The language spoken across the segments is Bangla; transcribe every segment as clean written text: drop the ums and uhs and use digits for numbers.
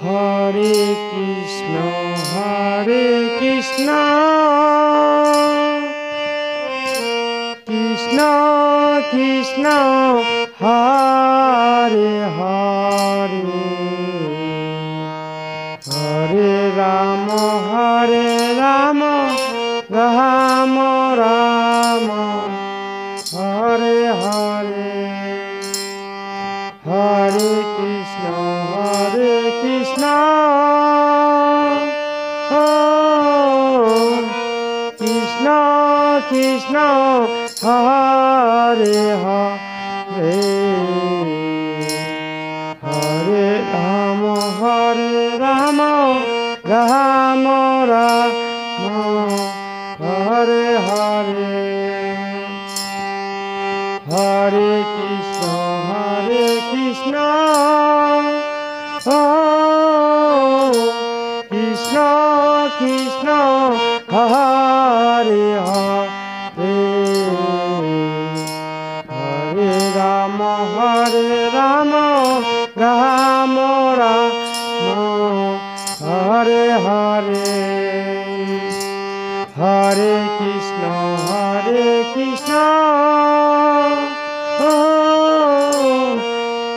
হরে কৃষ্ণ কৃষ্ণ কৃষ্ণ হরে হরে হরে রাম রাম রাম হরে হরে হরে কৃষ্ণ কৃষ্ণ কৃষ্ণ হরে হরে হরে রাম রাম রাম হরে হরে হরে কৃষ্ণ কৃষ্ণ কৃষ্ণ হরে হরে হরে রাম রাম রাম হরে হরে হরে কৃষ্ণ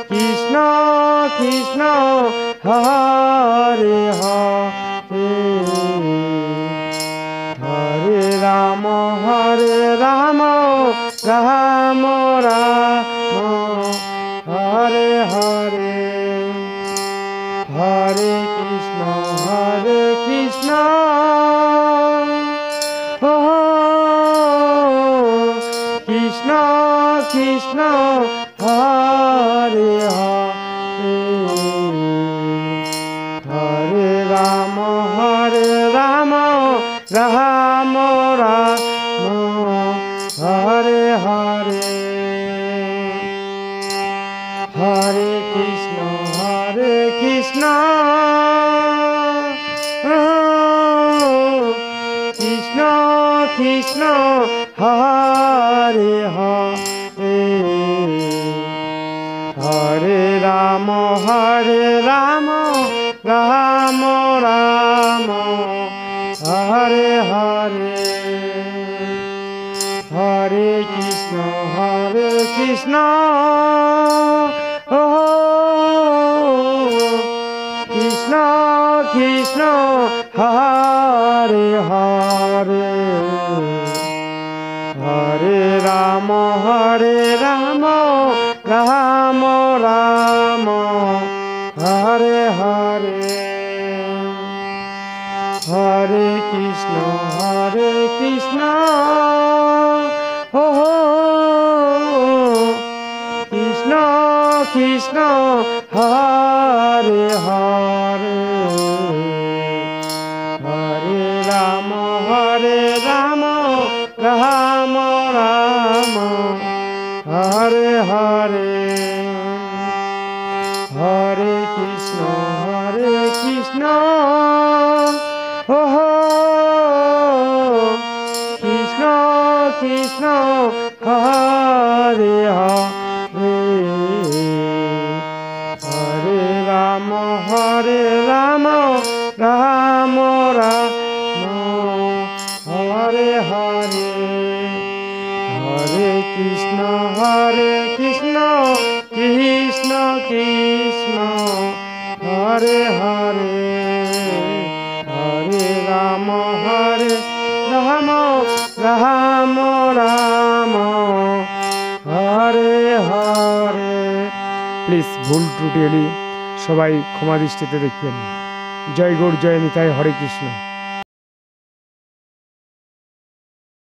কৃষ্ণ কৃষ্ণ হরে হরে হরে রাম রাম রাম হরে হরে হরে কৃষ্ণ কৃষ্ণ কৃষ্ণ হরে হরে হরে রাম রাম হরে হরে হরে কৃষ্ণ কৃষ্ণ কৃষ্ণ হরে হরে হরে রাম রাম রাম হরে হরে হরে কৃষ্ণ কৃষ্ণ কৃষ্ণ হরে হরে হরে রাম রাম হরে হরে হরে কৃষ্ণ কৃষ্ণ কৃষ্ণ হরে হরে হরে রাম রাম হরে হরে হরে কৃষ্ণ কৃষ্ণ কৃষ্ণ হরে হরে হরে রাম রাম হরে হরে হরে কৃষ্ণ কৃষ্ণ কৃষ্ণ হরে হরে হরে রাম রাম হরে হরে। প্লিজ ভুল ত্রুটি সবাই ক্ষমা দৃষ্টিতে দেখবেন। জয় গৌর জয় নিতাই, হরে কৃষ্ণ।